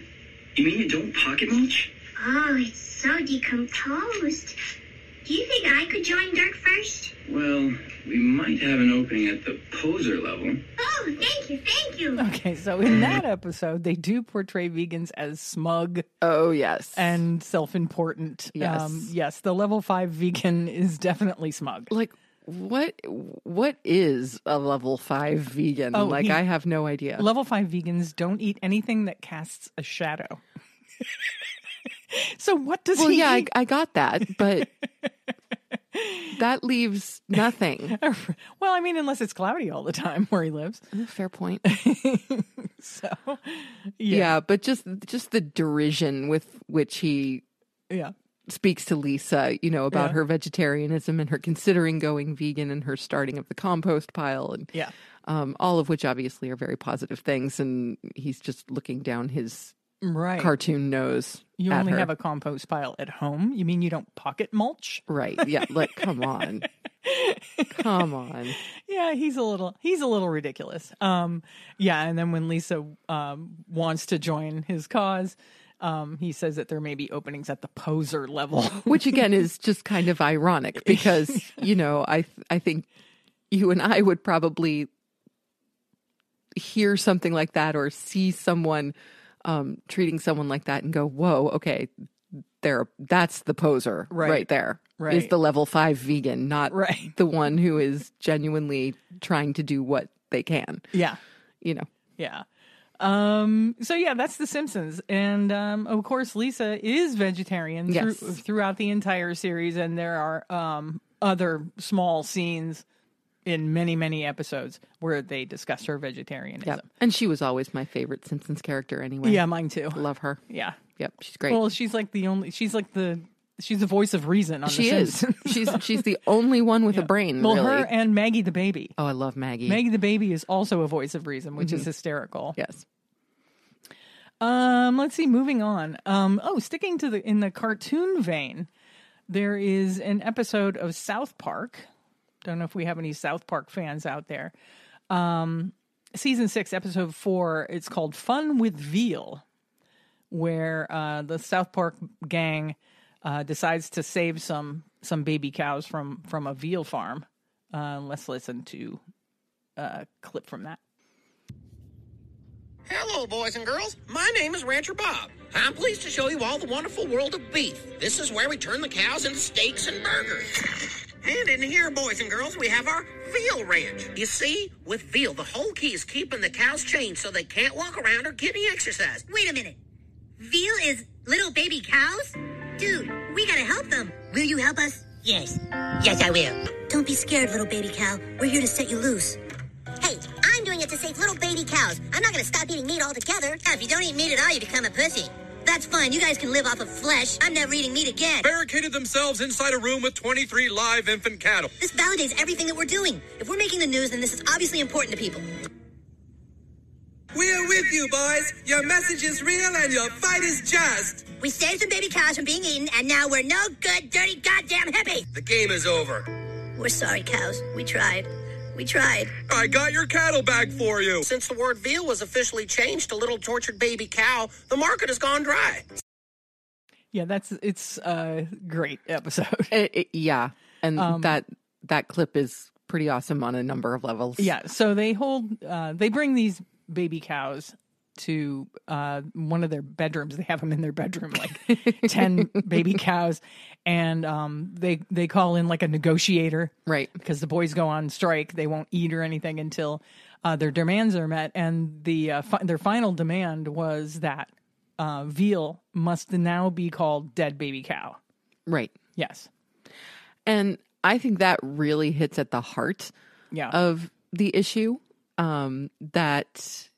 You mean you don't pocket mulch? Oh, it's so decomposed. Do you think I could join Dirk first? Well, we might have an opening at the poser level. Oh, thank you. Okay, so in that episode, they do portray vegans as smug. Oh, yes. And self-important. Yes. Yes, the level 5 vegan is definitely smug. Like, what is a level 5 vegan? Oh, I have no idea. Level 5 vegans don't eat anything that casts a shadow. So what does he eat? I got that, but that leaves nothing. Well, I mean, unless it's cloudy all the time where he lives. Fair point. So, yeah, but just the derision with which he speaks to Lisa, about her vegetarianism and her considering going vegan and her starting of the compost pile, and all of which obviously are very positive things. And he's just looking down his cartoon nose. You at only her. have a compost pile at home? You mean you don't pocket mulch? Right. Yeah. Like, come on. Come on. Yeah, he's a little ridiculous. And then when Lisa wants to join his cause, he says that there may be openings at the poser level. Which again is just kind of ironic because, I think you and I would probably hear something like that or see someone treating someone like that and go, whoa, okay, that's the poser right there. Right. Is the level 5 vegan, not the one who is genuinely trying to do what they can. Yeah. Yeah. So that's The Simpsons. And of course, Lisa is vegetarian throughout the entire series. And there are other small scenes in many, many episodes where they discuss her vegetarianism. Yep. And she was always my favorite Simpsons character anyway. Yeah, mine too. Love her. Yeah. Yep. She's great. Well, she's the voice of reason on The Simpsons. She's the only one with a brain, Well, really. her and Maggie the baby. Oh, I love Maggie. Maggie the baby is also a voice of reason, which is hysterical. Yes. Let's see. Moving on. Sticking to in the cartoon vein, there is an episode of South Park. Don't know if we have any South Park fans out there. Season 6, episode 4. It's called "Fun with Veal," where the South Park gang decides to save some baby cows from a veal farm. Let's listen to a clip from that. Hello, boys and girls. My name is Rancher Bob. I'm pleased to show you all the wonderful world of beef. This is where we turn the cows into steaks and burgers. And in here, boys and girls, we have our veal ranch. You see, with veal, the whole key is keeping the cows chained so they can't walk around or get any exercise. Wait a minute. Veal is little baby cows? Dude, we gotta help them. Will you help us? Yes. Yes, I will. Don't be scared, little baby cow. We're here to set you loose. Hey, I'm doing it to save little baby cows. I'm not gonna stop eating meat altogether. If you don't eat meat at all, you become a pussy. That's fine. You guys can live off of flesh. I'm never eating meat again. Barricaded themselves inside a room with 23 live infant cattle. This validates everything that we're doing. If we're making the news, then this is obviously important to people. We're with you, boys. Your message is real and your fight is just. We saved some baby cows from being eaten, and now we're no good, dirty, goddamn hippie. The game is over. We're sorry, cows. We tried. We tried. I got your cattle back for you. Since the word veal was officially changed to little tortured baby cow, the market has gone dry. Yeah, it's a great episode. Yeah, and that clip is pretty awesome on a number of levels. Yeah, so they bring these baby cows to one of their bedrooms. They have them in their bedroom, like 10 baby cows, and they call in like a negotiator, right? Because the boys go on strike. They won't eat or anything until their demands are met, and their final demand was that veal must now be called dead baby cow. Right. Yes. And I think that really hits at the heart of the issue, that,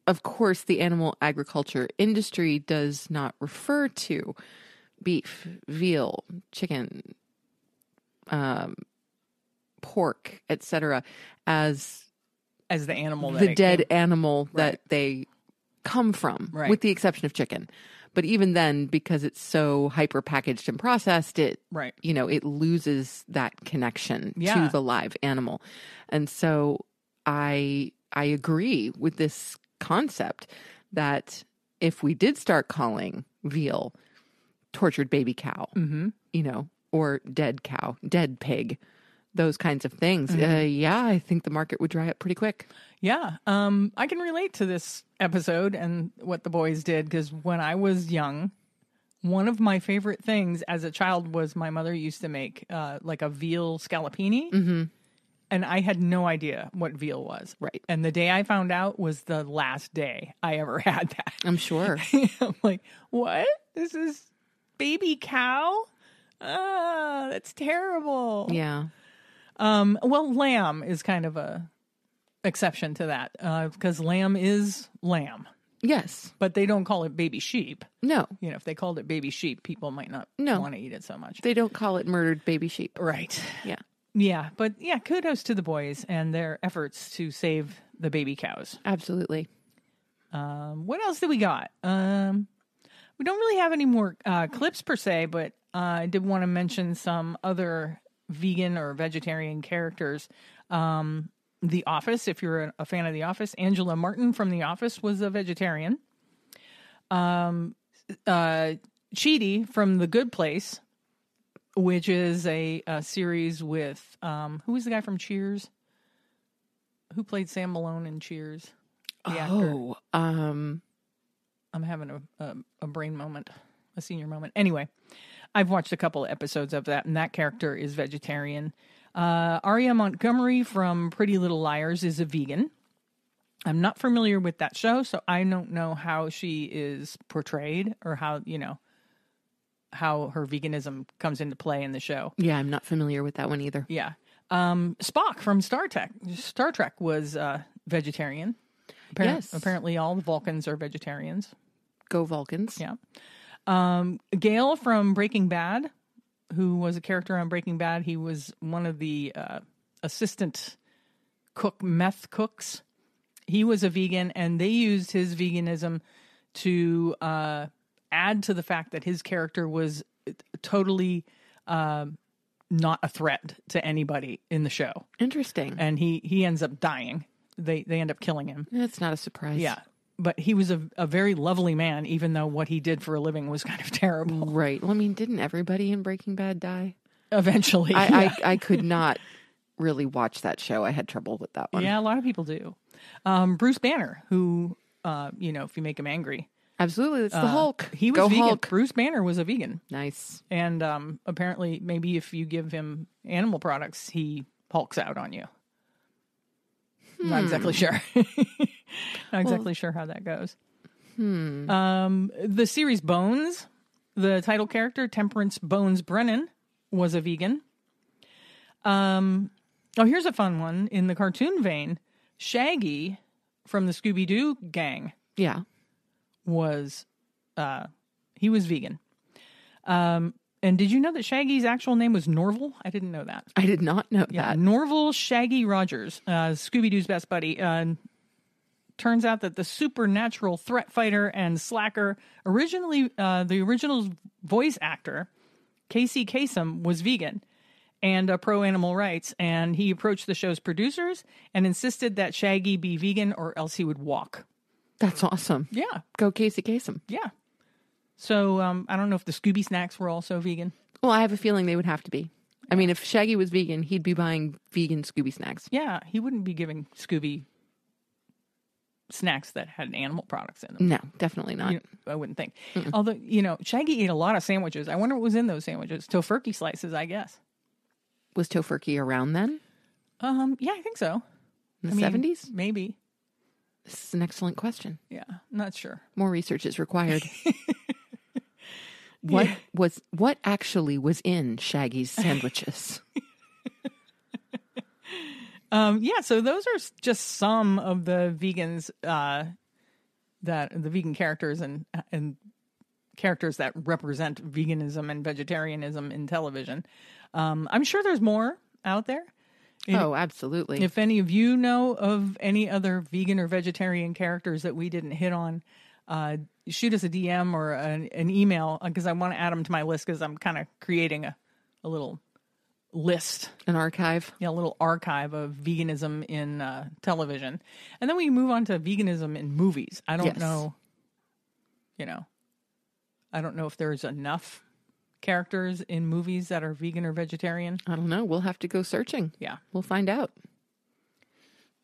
of course, the animal agriculture industry does not refer to beef, veal, chicken, pork, etc., as the animal, the dead animal that they come from, with the exception of chicken. But even then, because it's so hyper packaged and processed, it it loses that connection to the live animal. And so I agree with this concept that if we did start calling veal tortured baby cow, or dead cow, dead pig, those kinds of things, I think the market would dry up pretty quick. Yeah. I can relate to this episode and what the boys did, because when I was young, one of my favorite things as a child was my mother used to make like a veal scallopini. Mm-hmm. And I had no idea what veal was. Right. And the day I found out was the last day I ever had that. I'm sure. I'm like, what? This is baby cow? That's terrible. Yeah. Well, lamb is kind of a exception to that, because lamb is lamb. Yes. But they don't call it baby sheep. No. If they called it baby sheep, people might not want to eat it so much. They don't call it murdered baby sheep. Right. Yeah. Yeah, but kudos to the boys and their efforts to save the baby cows. Absolutely. What else do we got? We don't really have any more clips per se, but I did want to mention some other vegan or vegetarian characters. The Office, if you're a fan of The Office, Angela Martin from The Office was a vegetarian. Chidi from The Good Place, which is a series with, who was the guy from Cheers? Who played Sam Malone in Cheers? The actor. I'm having a brain moment, a senior moment. Anyway, I've watched a couple of episodes of that, and that character is vegetarian. Aria Montgomery from Pretty Little Liars is a vegan. I'm not familiar with that show, so I don't know how she is portrayed or how her veganism comes into play in the show. Yeah, I'm not familiar with that one either. Yeah. Spock from Star Trek was vegetarian. Yes. Apparently all the Vulcans are vegetarians. Go Vulcans. Yeah. Gale from Breaking Bad, who was a character on Breaking Bad. He was one of the assistant meth cooks. He was a vegan, and they used his veganism to add to the fact that his character was totally not a threat to anybody in the show. Interesting. And he ends up dying. They end up killing him. That's not a surprise. Yeah. But he was a very lovely man, even though what he did for a living was kind of terrible. Right. Well, I mean, didn't everybody in Breaking Bad die? Eventually. I could not really watch that show. I had trouble with that one. Yeah, a lot of people do. Bruce Banner, who, if you make him angry. Absolutely. It's the Hulk. He was Go vegan. Hulk. Bruce Banner was a vegan. Nice. And apparently, maybe if you give him animal products, he hulks out on you. Not exactly sure. Not exactly sure how that goes. The series Bones, the title character, Temperance Bones Brennan, was a vegan. Here's a fun one. In the cartoon vein, Shaggy from the Scooby-Doo gang was vegan. And did you know that Shaggy's actual name was Norval? I didn't know that. I did not know that. Norval Shaggy Rogers, Scooby-Doo's best buddy. Turns out that the supernatural threat fighter and slacker, the original voice actor, Casey Kasem, was vegan and pro-animal rights. And he approached the show's producers and insisted that Shaggy be vegan or else he would walk. That's awesome. Yeah. Go Casey Kasem. Yeah. So I don't know if the Scooby snacks were also vegan. Well, I have a feeling they would have to be. I mean, if Shaggy was vegan, he'd be buying vegan Scooby snacks. Yeah, he wouldn't be giving Scooby snacks that had animal products in them. No, definitely not. I wouldn't think. Mm-mm. Although, Shaggy ate a lot of sandwiches. I wonder what was in those sandwiches. Tofurkey slices, I guess. Was Tofurkey around then? Yeah, I think so. In the 70s? Maybe. This is an excellent question. Yeah, not sure. More research is required. What actually was in Shaggy's sandwiches? So those are just some of the vegans that the vegan characters and characters that represent veganism and vegetarianism in television. I'm sure there's more out there. Oh, absolutely. If any of you know of any other vegan or vegetarian characters that we didn't hit on, shoot us a DM or an email, because I want to add them to my list, because I'm kind of creating a little list. An archive? Yeah, a little archive of veganism in television. And then we move on to veganism in movies. I don't know, I don't know if there's enough characters in movies that are vegan or vegetarian. I don't know. We'll have to go searching. Yeah. We'll find out.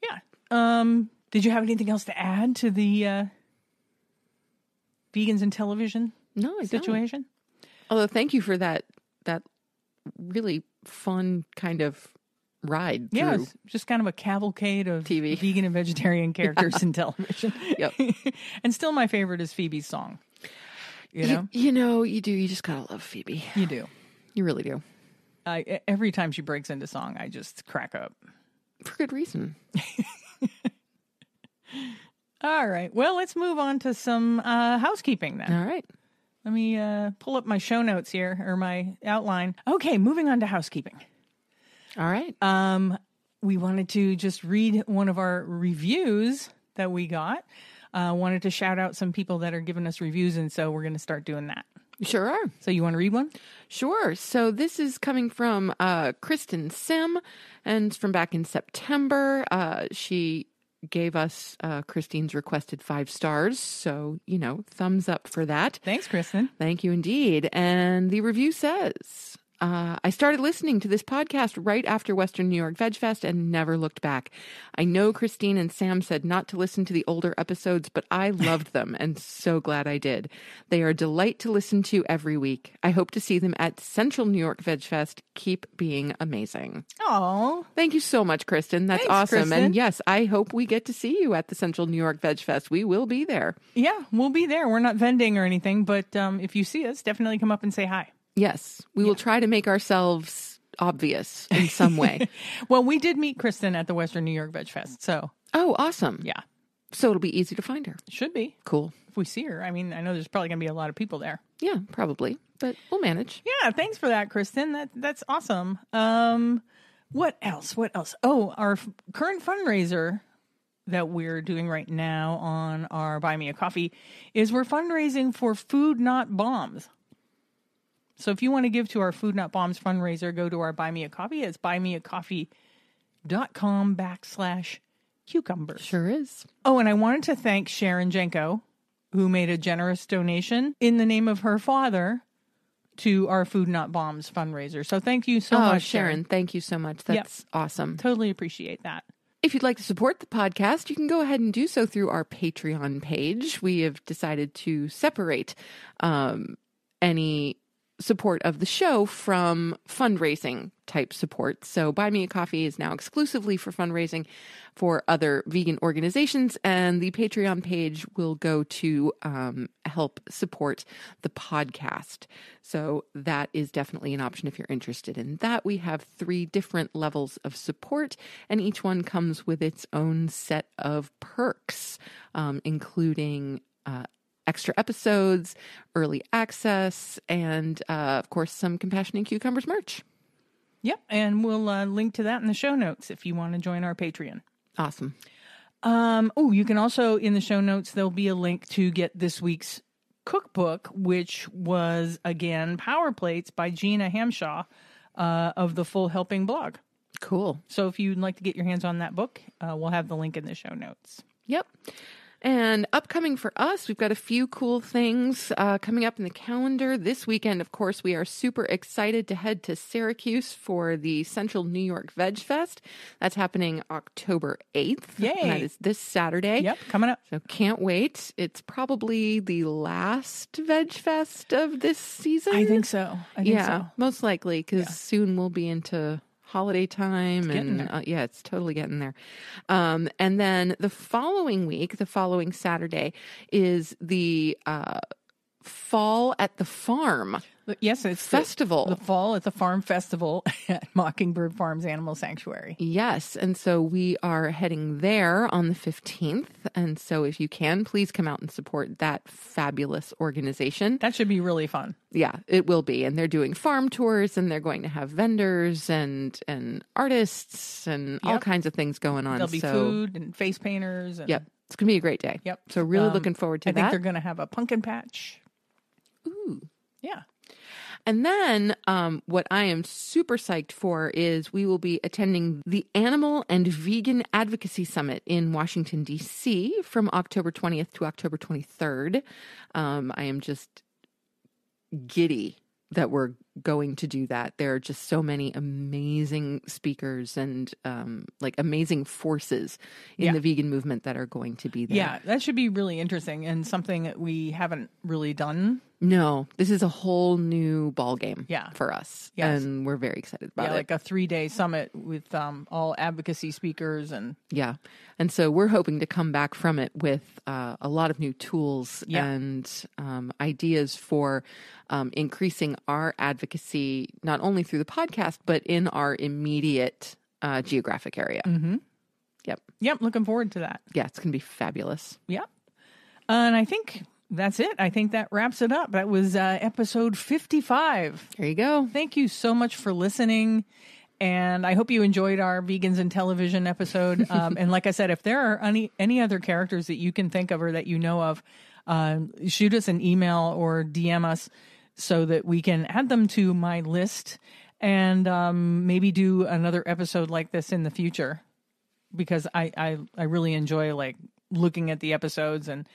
Yeah. Did you have anything else to add to the vegans in television situation? Although, thank you for that really fun kind of ride through. Yeah, it's just kind of a cavalcade of TV. Vegan and vegetarian characters in television. Yep. And still my favorite is Phoebe's song. You do. You just gotta love Phoebe. You do. You really do. Every time she breaks into song, I just crack up. For good reason. All right. Well, let's move on to some housekeeping then. All right. Let me pull up my show notes here, or my outline. Okay, moving on to housekeeping. All right. We wanted to just read one of our reviews that we got. Wanted to shout out some people that are giving us reviews, and so we're going to start doing that. Sure are. So you want to read one? Sure. So this is coming from Kristen Sim, and it's from back in September. She gave us Christine's requested 5 stars. So, thumbs up for that. Thanks, Kristen. Thank you indeed. And the review says, I started listening to this podcast right after Western New York Veg Fest and never looked back. I know Christine and Sam said not to listen to the older episodes, but I loved them and so glad I did. They are a delight to listen to every week. I hope to see them at Central New York Veg Fest. Keep being amazing. Oh, thank you so much, Kristen. That's Thanks, awesome. Kristen. And yes, I hope we get to see you at the Central New York Veg Fest. We will be there. Yeah, we'll be there. We're not vending or anything, but if you see us, definitely come up and say hi. Yes, we will try to make ourselves obvious in some way. Well, we did meet Kristen at the Western New York Veg Fest, so. Oh, awesome. Yeah. So it'll be easy to find her. Should be. Cool. If we see her. I mean, I know there's probably going to be a lot of people there. Yeah, probably. But we'll manage. Yeah, thanks for that, Kristen. That's awesome. What else? Oh, our current fundraiser that we're doing right now on our Buy Me a Coffee is we're fundraising for Food Not Bombs. So if you want to give to our Food Not Bombs fundraiser, go to our Buy Me a Coffee. It's buymeacoffee.com/cucumbers. Sure is. Oh, and I wanted to thank Sharon Jenko, who made a generous donation in the name of her father to our Food Not Bombs fundraiser. So thank you so much, Sharon. Thank you so much. That's awesome. Totally appreciate that. If you'd like to support the podcast, you can go ahead and do so through our Patreon page. We have decided to separate any support of the show from fundraising type support. So Buy Me a Coffee is now exclusively for fundraising for other vegan organizations, and the Patreon page will go to help support the podcast. So that is definitely an option if you're interested in that. We have 3 different levels of support, and each one comes with its own set of perks, including extra episodes, early access, and of course, some Compassion and Cucumbers merch. Yep, and we'll link to that in the show notes if you want to join our Patreon. Awesome. You can also, in the show notes, there'll be a link to get this week's cookbook, which was, again, Power Plates by Gena Hamshaw of the Full Helping blog. Cool. So if you'd like to get your hands on that book, we'll have the link in the show notes. Yep. And upcoming for us, we've got a few cool things coming up in the calendar. This weekend, of course, we are super excited to head to Syracuse for the Central New York Veg Fest. That's happening October 8th. Yay! And that is this Saturday. Yep, coming up. So can't wait. It's probably the last Veg Fest of this season. I think so. Most likely, because soon we'll be into holiday time, and it's totally getting there. And then the following week, the following Saturday, is the Fall at the Farm. Yes, it's festival. The Fall at the Farm Festival at Mockingbird Farms Animal Sanctuary. Yes, and so we are heading there on the 15th. And so if you can, please come out and support that fabulous organization. That should be really fun. Yeah, it will be. And they're doing farm tours, and they're going to have vendors and artists and all kinds of things going on. There'll be food and face painters. And... Yep, it's going to be a great day. Yep. So really looking forward to that. I think they're going to have a pumpkin patch. Ooh. Yeah. And then what I am super psyched for is we will be attending the Animal and Vegan Advocacy Summit in Washington, D.C. from October 20th to October 23rd. I am just giddy that we're going to do that. There are just so many amazing speakers and amazing forces in the vegan movement that are going to be there. Yeah, that should be really interesting and something that we haven't really done. No, this is a whole new ballgame for us. Yes. And we're very excited about it. Yeah, like a 3-day summit with all advocacy speakers. Yeah. And so we're hoping to come back from it with a lot of new tools and ideas for increasing our advocacy, not only through the podcast, but in our immediate geographic area. Mm-hmm. Yep. Looking forward to that. Yeah, it's going to be fabulous. Yep. And I think that's it. I think that wraps it up. That was episode 55. There you go. Thank you so much for listening. And I hope you enjoyed our Vegans in Television episode. And like I said, if there are any other characters that you can think of or that you know of, shoot us an email or DM us so that we can add them to my list and maybe do another episode like this in the future. Because I really enjoy looking at the episodes and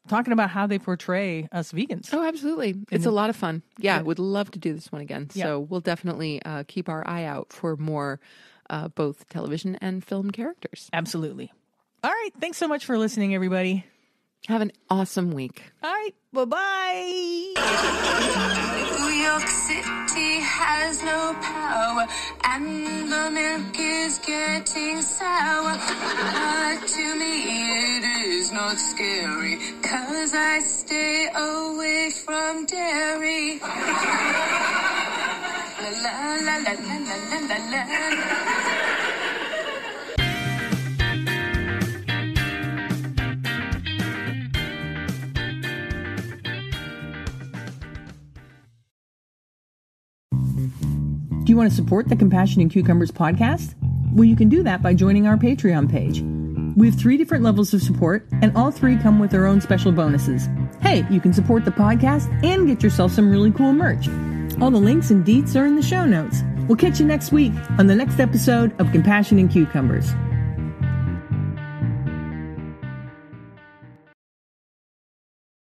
talking about how they portray us vegans. Oh, absolutely. It's a lot of fun. Yeah, would love to do this one again. Yeah. So we'll definitely keep our eye out for more both television and film characters. Absolutely. All right. Thanks so much for listening, everybody. Have an awesome week. All right. Bye-bye. New York City has no power, and the milk is getting sour. But to me it is not scary, 'cause I stay away from dairy. La la la la la la la la. Do you want to support the Compassion and Cucumbers podcast? Well, you can do that by joining our Patreon page. We have 3 different levels of support, and all 3 come with their own special bonuses. Hey, you can support the podcast and get yourself some really cool merch. All the links and deets are in the show notes. We'll catch you next week on the next episode of Compassion and Cucumbers.